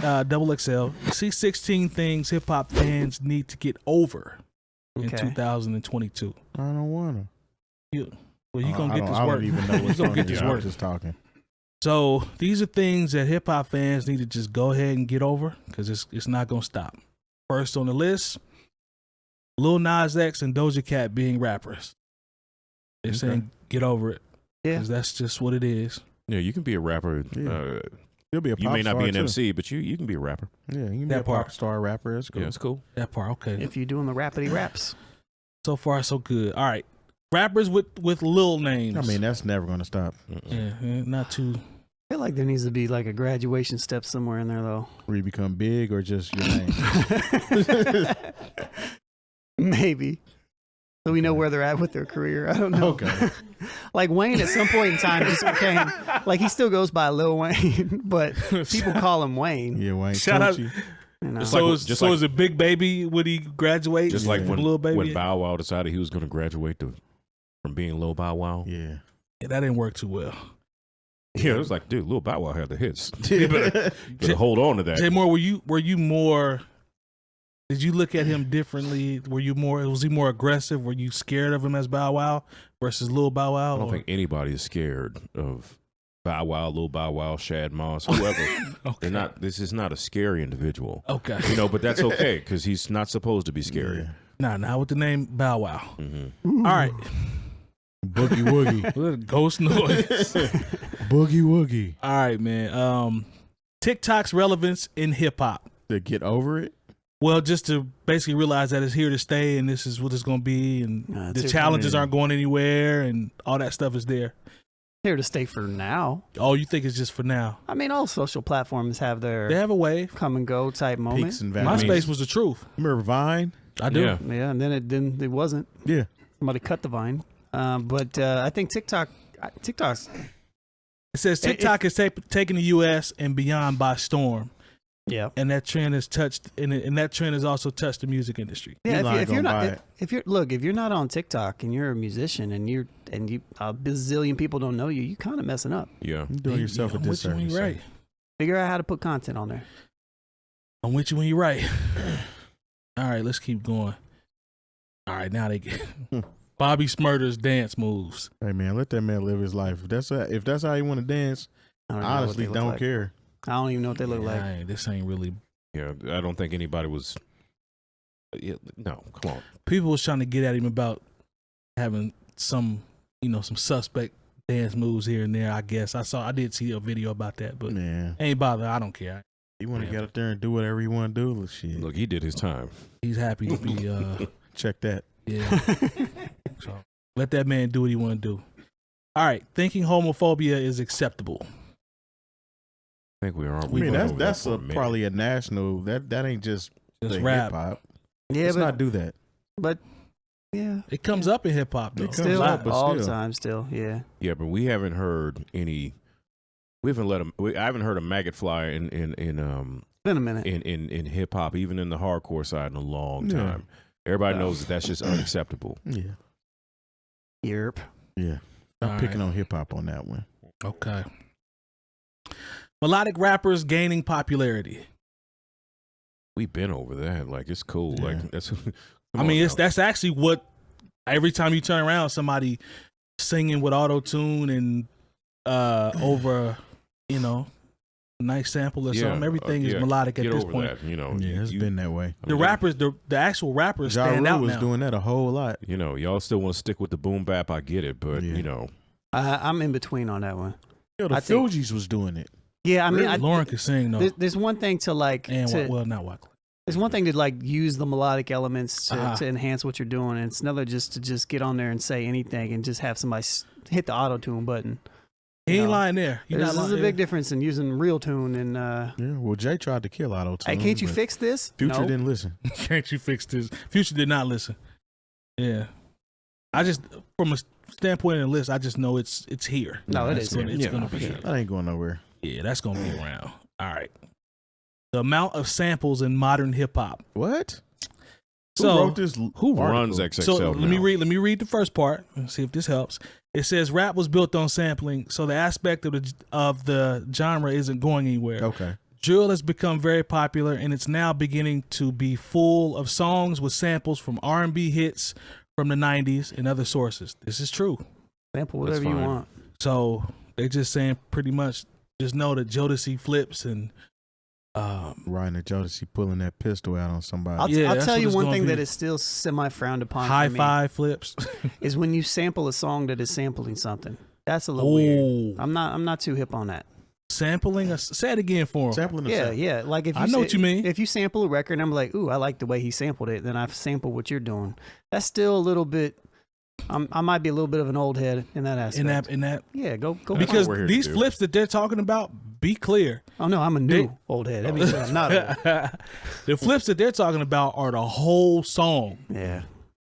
𝗲𝗱. See 16 things hip hop fans need to get over in 2022. I don't want to. Well, you gonna get this I work. don't even know what's gonna get this work. Just talking. So these are things that hip hop fans need to just go ahead and get over because it's not gonna stop. First on the list, Lil Nas X and Doja Cat being rappers. They're saying get over it. Yeah, because that's just what it is. Yeah, you can be a rapper. Yeah. You'll be a pop you may not be an too. MC, but you can be a rapper. Yeah, you can be a pop star rapper. That's cool. Yeah, that's cool. That part, okay. If you're doing the rapidy raps. So far, so good. All right. Rappers with lil names. I mean, that's never going to stop. Yeah, not too. I feel like there needs to be like a graduation step somewhere in there, though. Where you become big or just your name? Maybe. So we know where they're at with their career. I don't know. Okay. Like Wayne at some point in time just became, like he still goes by Lil Wayne, but people call him Wayne. Yeah, Wayne. Shout out. You know. So is it Big Baby? Would he graduate? Just like when Lil Baby? When Bow Wow decided he was going to graduate from being Lil Bow Wow. Yeah, that didn't work too well. Yeah, it was like, dude, Lil Bow Wow had the hits. You better hold on to that. Jay Moore, were you more? Did you look at him differently? Was he more aggressive? Were you scared of him as Bow Wow versus Lil Bow Wow? I don't think anybody is scared of Bow Wow, Lil Bow Wow, Shad Moss, whoever. Okay. They're not. This is not a scary individual. Okay. But that's okay because he's not supposed to be scary. Yeah. Not with the name Bow Wow. Mm-hmm. All right. Boogie Woogie. Ghost noise. Boogie Woogie. All right, man. TikTok's relevance in hip hop. To get over it? Well, just to basically realize that it's here to stay and this is what it's going to be and the challenges aren't going anywhere and all that stuff is there. Here to stay for now. Oh, you think it's just for now? I mean, all social platforms have their... They have a wave. Come and go type moment. Peaks and valleys. MySpace was the truth. Remember Vine? I do. Yeah, and then it wasn't. Yeah. Somebody cut the Vine. But I think TikTok's... It says TikTok is taking the U.S. and beyond by storm. Yeah, and that trend has touched, and that trend has also touched the music industry. Yeah, if you're not on TikTok and you're a musician and you a bazillion people don't know you, you kind of messing up. Yeah, you're doing yourself a disservice. Right. Figure out how to put content on there. I'm with you when you're right. All right, let's keep going. All right, now they get Bobby Smurder's dance moves. Hey man, let that man live his life. If that's how he want to dance, I honestly don't care. I don't even know what they look like. This ain't really. Yeah, I don't think anybody was. No, come on. People was trying to get at him about having some suspect dance moves here and there. I guess I did see a video about that, but ain't bother. I don't care. He want to get up there and do whatever he want to do. Shit. Look, he did his time. He's happy to be. Check that. Yeah. So let that man do what he want to do. All right, thinking homophobia is acceptable. I think we are. I mean, that's probably a national. That ain't just rap. Hip hop. Yeah, let's not do that. But yeah, it comes up in hip hop. It comes up all the time. Still, yeah. Yeah, but we haven't heard any. We haven't I haven't heard a maggot fly in been a minute in hip hop, even in the hardcore side, in a long time. Everybody knows that's just unacceptable. Yeah. Europe. Yeah. I'm picking on hip hop on that one. Okay. Melodic rappers gaining popularity. We've been over that. Like, it's cool. Yeah. Like, that's. That's actually what. Every time you turn around, somebody singing with auto tune and over, nice sample or something. Everything is melodic at this point. That, it's been that way. The rappers, the actual rappers stand out now. was doing that a whole lot. Y'all still want to stick with the boom bap. I get it, but I'm in between on that one. The Fugees was doing it. Yeah, I mean, Lauren could sing though. There's one thing to like, not Wycliffe. There's one thing to like use the melodic elements to enhance what you're doing, and it's another to just get on there and say anything and just have somebody hit the auto tune button. He ain't lying there. There's a big difference in using RealTune and. Well, Jay tried to kill auto tune. Hey, can't you fix this? Future didn't listen. Can't you fix this? Future did not listen. Yeah, I just from a standpoint of the list, I just know it's here. No, it is. It's gonna be here. That ain't going nowhere. Yeah, that's gonna be around. All right. The amount of samples in modern hip hop. What? So who wrote this? Who runs XXL? So let me read the first part and see if this helps. It says rap was built on sampling, so the aspect of the genre isn't going anywhere. Okay. Drill has become very popular, and it's now beginning to be full of songs with samples from R&B hits from the 90s and other sources. This is true. Sample whatever you want. So they're just saying pretty much just know that Jodeci flips and Ryan and Jodeci pulling that pistol out on somebody. I'll tell you one thing that is still semi-frowned upon. High five flips is when you sample a song that is sampling something. That's a little weird. I'm not too hip on that. Sampling say it again for him. Sampling yeah. Like if you I know what you mean. If you sample a record and I'm like, ooh, I like the way he sampled it, then I've sampled what you're doing. That's still a little bit. I might be a little bit of an old head in that aspect. In that. Yeah, go. Because these flips that they're talking about, be clear. Oh no, I'm a new old head. That means I'm not old. The flips that they're talking about are the whole song. Yeah.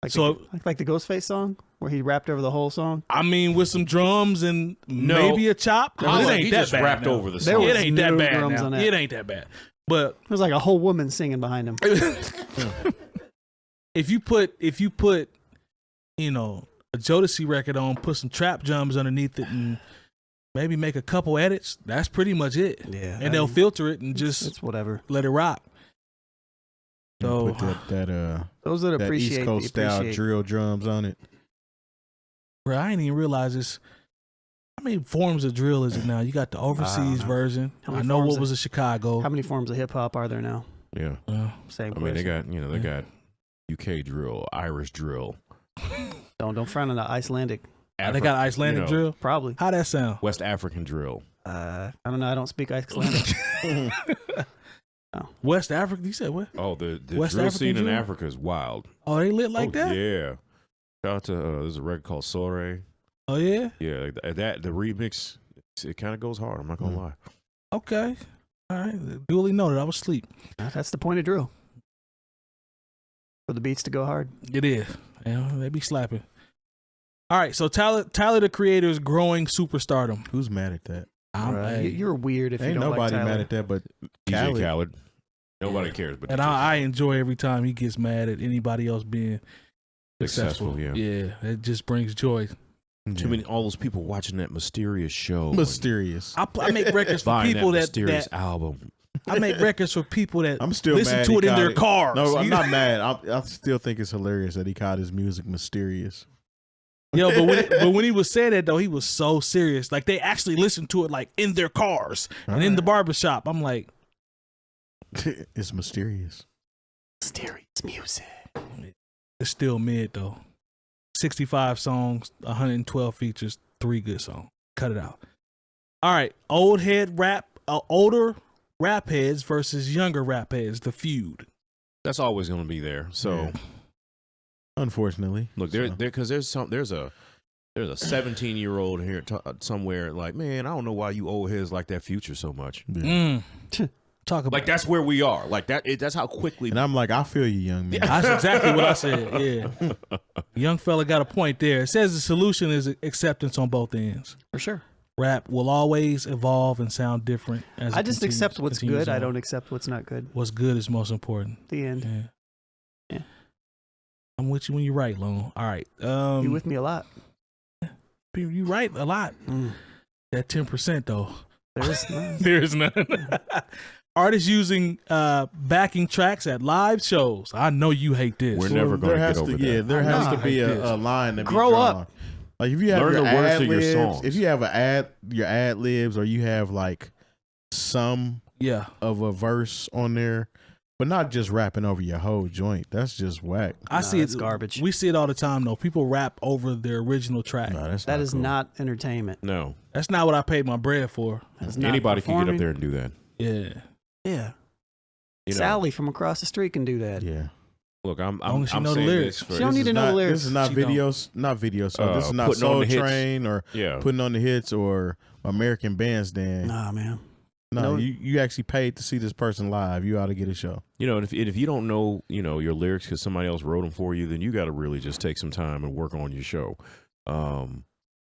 Like the Ghostface song where he rapped over the whole song. I mean, with some drums and maybe a chop. But it ain't that bad. Rapped over the song. It ain't that bad. Drums on that. It ain't that bad. But it was like a whole woman singing behind him. if you put, you know, a Jodeci record on, put some trap drums underneath it, and maybe make a couple edits, that's pretty much it. Yeah, and they'll filter it and just it's whatever. Let it rock. So put those that appreciate East Coast style drill drums on it. Bro, I didn't even realize this. How many forms of drill is it now? You got the overseas version. I know what was in Chicago. How many forms of hip hop are there now? Yeah. Same. I mean, they got UK drill, Irish drill. Don't frown on the Icelandic. They got Icelandic drill? Probably. How that sound? West African drill. I don't know. I don't speak Icelandic. West Africa? You said what? Oh, the West drill African scene in drill? Africa is wild. Oh, they lit like that? Yeah. Shout out to there's a record called Sore. Oh yeah? Yeah, that the remix, it kind of goes hard. I'm not gonna lie. Okay. All right. Duly noted. I was asleep. That's the point of drill. For the beats to go hard. It is. Yeah, they be slapping. All right. So Tyler the Creator's growing superstardom. Who's mad at that? You're weird if you don't nobody like Tyler. mad at that, but DJ Khaled. Nobody cares, but and I enjoy every time he gets mad at anybody else being successful. Yeah, it just brings joy. Too many, all those people watching that mysterious show. Mysterious. I make records for people that mysterious album. I make records for people that I'm still listen mad to it in their cars. No, I'm not mad. I still think it's hilarious that he called his music mysterious. Yo, but when he was saying that though, he was so serious. Like they actually listened to it like in their cars and in the barbershop. I'm like, it's mysterious. Mysterious music. It's still mid though. 65 songs, 112 features, 3 good songs. Cut it out. All right, older rap heads versus younger rap heads, the feud. That's always going to be there. So, unfortunately, look there because there's a 17-year-old here somewhere like, man, I don't know why you old heads like that Future so much. Yeah. Talk about like that's where we are. Like that's how quickly. And I'm like, I feel you, young man. That's exactly what I said. Yeah, young fella got a point there. It says the solution is acceptance on both ends. For sure. Rap will always evolve and sound different. I just accept what's good. I don't accept what's not good. What's good is most important. The end. Yeah. I'm with you when you're right, Lone. All right. You with me a lot. You right a lot. That 10% though. There's none. There's none. Artists using backing tracks at live shows. I know you hate this. We're never going to get over that. Yeah, there has to be a line that grow up. Like if you have learn your the words ad to your libs, songs. if you have your ad libs, or you have like some of a verse on there, but not just rapping over your whole joint. That's just whack. I see it's garbage. We see it all the time though. People rap over their original track. No, that is not entertainment. No, that's not what I paid my bread for. Anybody can get up there and do that. Yeah. Yeah. Sally from across the street can do that. Yeah. Look, I'm saying the lyrics. this. She don't need to know the lyrics. This is not videos. Not videos. So this is not Soul Train or putting on the hits or American Bandstand. Nah, man. No, you actually paid to see this person live. You ought to get a show. You know, and if you don't know, your lyrics because somebody else wrote them for you, then you got to really just take some time and work on your show.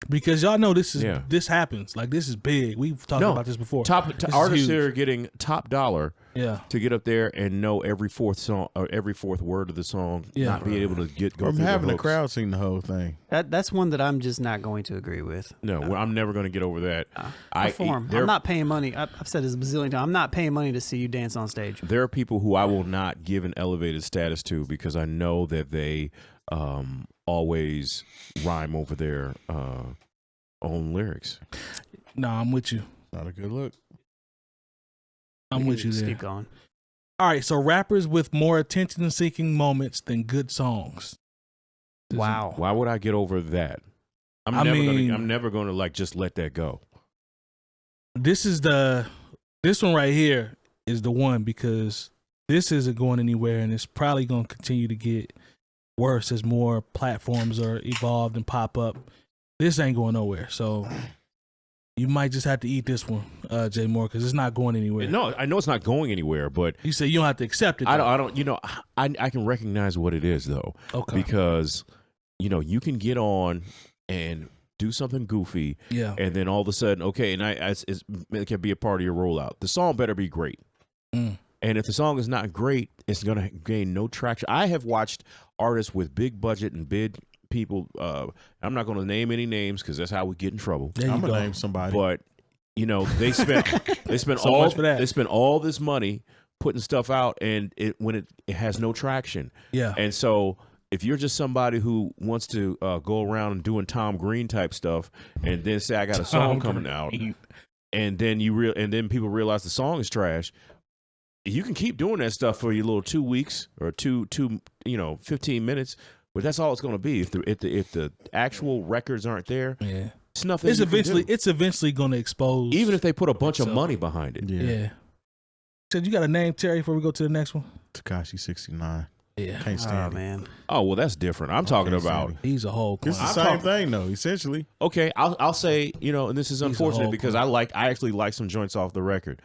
Because y'all know this happens. Like, this is big. We've talked about this before. Artists that are getting top dollar to get up there and know every fourth song or every fourth word of the song, not be able to go from through having the the crowd sing the whole thing. That's one that I'm just not going to agree with. No, I'm never going to get over that. Perform. I'm not paying money. I've said this a bazillion times. I'm not paying money to see you dance on stage. There are people who I will not give an elevated status to because I know that they always rhyme over their own lyrics. No, I'm with you. Not a good look. I'm with you there. Keep going. All right, so rappers with more attention-seeking moments than good songs. Wow. Why would I get over that? I'm never going to like just let that go. This one right here is the one, because this isn't going anywhere, and it's probably going to continue to get worse as more platforms are evolved and pop up. This ain't going nowhere, so you might just have to eat this one, Jay Moore, because it's not going anywhere. No, I know it's not going anywhere, but you say you don't have to accept it. I don't. You know, I can recognize what it is though, because you can get on and do something goofy, and then all of a sudden, okay, and it can be a part of your rollout. The song better be great. And if the song is not great, it's going to gain no traction. I have watched artists with big budget and big people. I'm not going to name any names because that's how we get in trouble. I'm going to name somebody. But they spent all this money putting stuff out, and when it has no traction. Yeah. And so if you're just somebody who wants to go around and doing Tom Green type stuff, and then say I got a song coming out, and then then people realize the song is trash. You can keep doing that stuff for your little 2 weeks or 15 minutes, but that's all it's going to be. If the actual records aren't there, it's nothing. It's eventually going to expose. Even if they put a bunch of money behind it. Yeah. So you got a name, Terry, before we go to the next one? Tekashi 69. Yeah. Can't stand man. Oh, well, that's different. I'm talking about. He's a whole clown. It's the same thing, though, essentially. Okay, I'll say, and this is unfortunate because I actually like some joints off the record.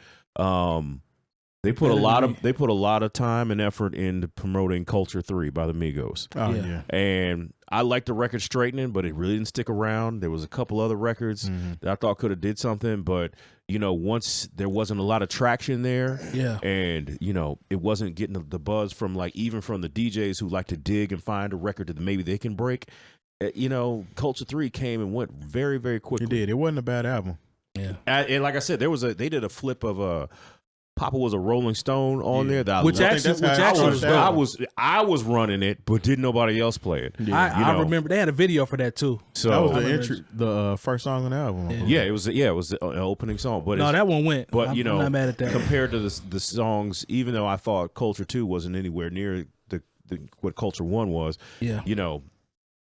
They put a lot of time and effort into promoting Culture 3 by the Migos. Oh yeah. And I liked the record Straightening, but it really didn't stick around. There was a couple other records that I thought could have did something, but once there wasn't a lot of traction there, and it wasn't getting the buzz from even from the DJs who like to dig and find a record that maybe they can break. Culture 3 came and went very, very quickly. It did. It wasn't a bad album. Yeah. And like I said, they did a flip of Papa Was a Rolling Stone on there. That I was running it, but didn't nobody else play it. Yeah. I remember they had a video for that too. So that was the first song on the album. Yeah, it was the opening song. But that one went. But I'm not mad at that. Compared to the songs, even though I thought Culture 2 wasn't anywhere near what Culture 1 was. Yeah.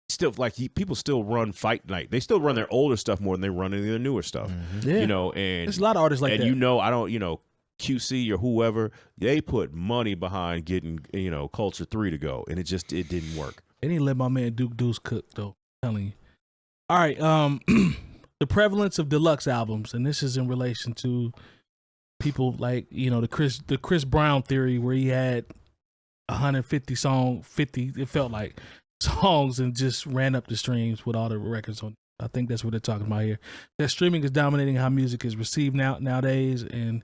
Still, people still run Fight Night. They still run their older stuff more than they run any of their newer stuff. Yeah. And there's a lot of artists like that. And I don't QC or whoever, they put money behind getting Culture 3 to go, and it didn't work. They didn't let my man Duke Deuce cook though. I'm telling you. All right, the prevalence of deluxe albums, and this is in relation to people like the Chris Brown theory, where he had 150 it felt like songs, and just ran up the streams with all the records on. I think that's what they're talking about here. That streaming is dominating how music is received nowadays, and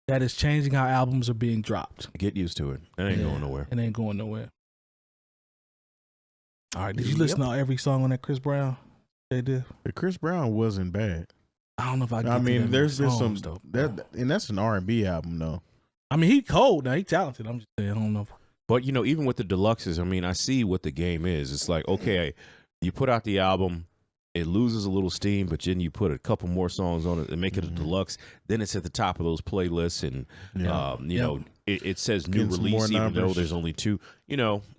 that is changing how albums are being dropped. Get used to it. It ain't going nowhere. It ain't going nowhere. All right, did you listen to every song on that Chris Brown? They did. The Chris Brown wasn't bad. I don't know if there's been some and that's an R&B album though. I mean, he cold now. He talented. I'm just saying. I don't know. But even with the deluxes, I see what the game is. It's like, okay, you put out the album. It loses a little steam, but then you put a couple more songs on it and make it a deluxe. Then it's at the top of those playlists, and it says new release, even though there's only 2.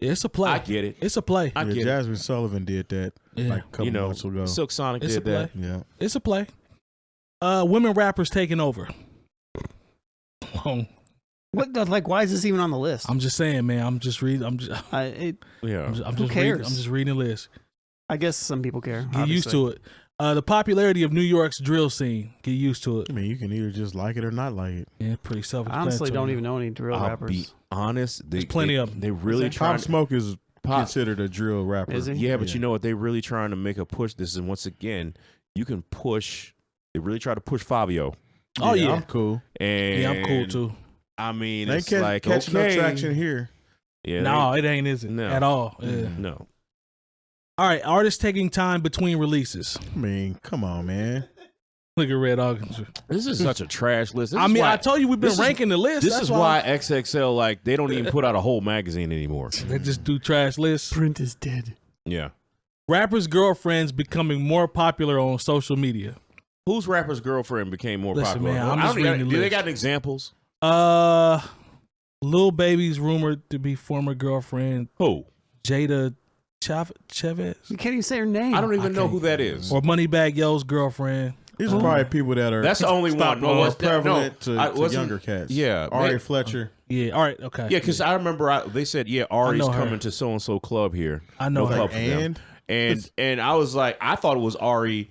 It's a play. I get it. It's a play. I get Jasmine Sullivan did that like a couple months ago. Silk Sonic did that. Yeah, it's a play. Women rappers taking over. Why is this even on the list? I'm just saying, man. I'm just reading. Who cares? I'm just reading the list. I guess some people care. Get used to it. The popularity of New York's drill scene. Get used to it. I mean, you can either just like it or not like it. Yeah, pretty self-explanatory. I honestly don't even know any drill rappers. Be honest, there's plenty of them. They really Pop Smoke is considered a drill rapper. Is he? Yeah, but you know what? They're really trying to make a push. This is once again, you can push. They really try to push Fabio. Oh yeah, I'm cool. And yeah, I'm cool too. I mean, They it's like catching okay. no traction here. Yeah, no, it ain't, is it? No. At all. Yeah. No. All right, artists taking time between releases. I mean, come on, man. Look at Red Dog. This is such a trash list. This I is mean, why, I told you we've been ranking the list. This is why XXL, like, they don't even put out a whole magazine anymore. They just do trash lists. Print is dead. Yeah. Rappers' girlfriends becoming more popular on social media. Whose rapper's girlfriend became more popular? Man, I'm just reading the do they list. got examples? Lil Baby's rumored to be former girlfriend. Who? Jada Chavez. You can't even say her name. I don't even know who that is. Or Moneybagg Yo's girlfriend. These are probably people that are. That's the only one. No, more what's that? prevalent No, to younger cats. Yeah, Ari Fletcher. Yeah, all right, okay. Yeah, because I remember they said, yeah, Ari's know her. coming to so and so club here. I know her. club for them. And I was like, I thought it was Ari.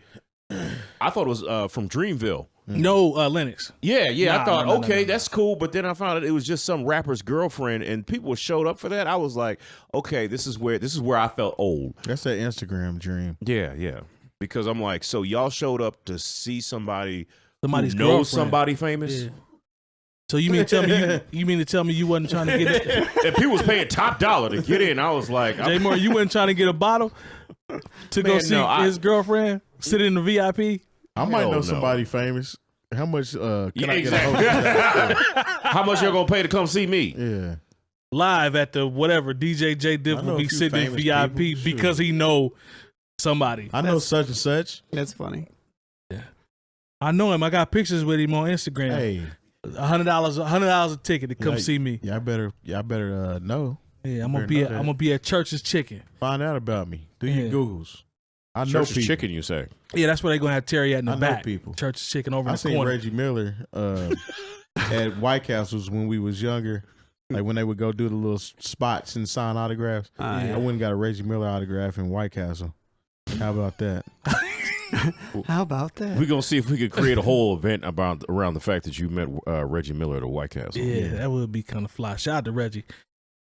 I thought it was from Dreamville. No, Lennox. Yeah, Nah, I thought, no, okay, that's cool. But then I found out it was just some rapper's girlfriend, and people showed up for that. I was like, okay, this is where I felt old. That's that Instagram dream. Yeah. Because I'm like, so y'all showed up to see somebody's who girlfriend. knows somebody famous? Yeah. So you mean to tell me you mean to tell me you wasn't trying to get it? And people was paying top dollar to get in. I was like, Jay Moore, you wasn't trying to get a bottle to go see his girlfriend sit in the VIP? I might know somebody famous. How much can I get a host? How much y'all gonna pay to come see me? Yeah. Live at the whatever DJ Jay Diff will be sitting in VIP people. because he know somebody. I know such and such. That's funny. Yeah. I know him. I got pictures with him on Instagram. Hey, $100 a ticket to come see me. Y'all better know. Yeah, I'm gonna be at Church's Chicken. Find out about me. Do your Googles. I know Church's people. Chicken, you say? Yeah, that's where they're gonna have Terry at in the I know back. people. Church's Chicken over in I the seen corner. Reggie Miller at White Castles when we was younger. Like when they would go do the little spots and sign autographs. I went and got a Reggie Miller autograph in White Castle. How about that? How about that? We're gonna see if we could create a whole event around the fact that you met Reggie Miller at a White Castle. Yeah, that would be kind of fly. Shout out to Reggie.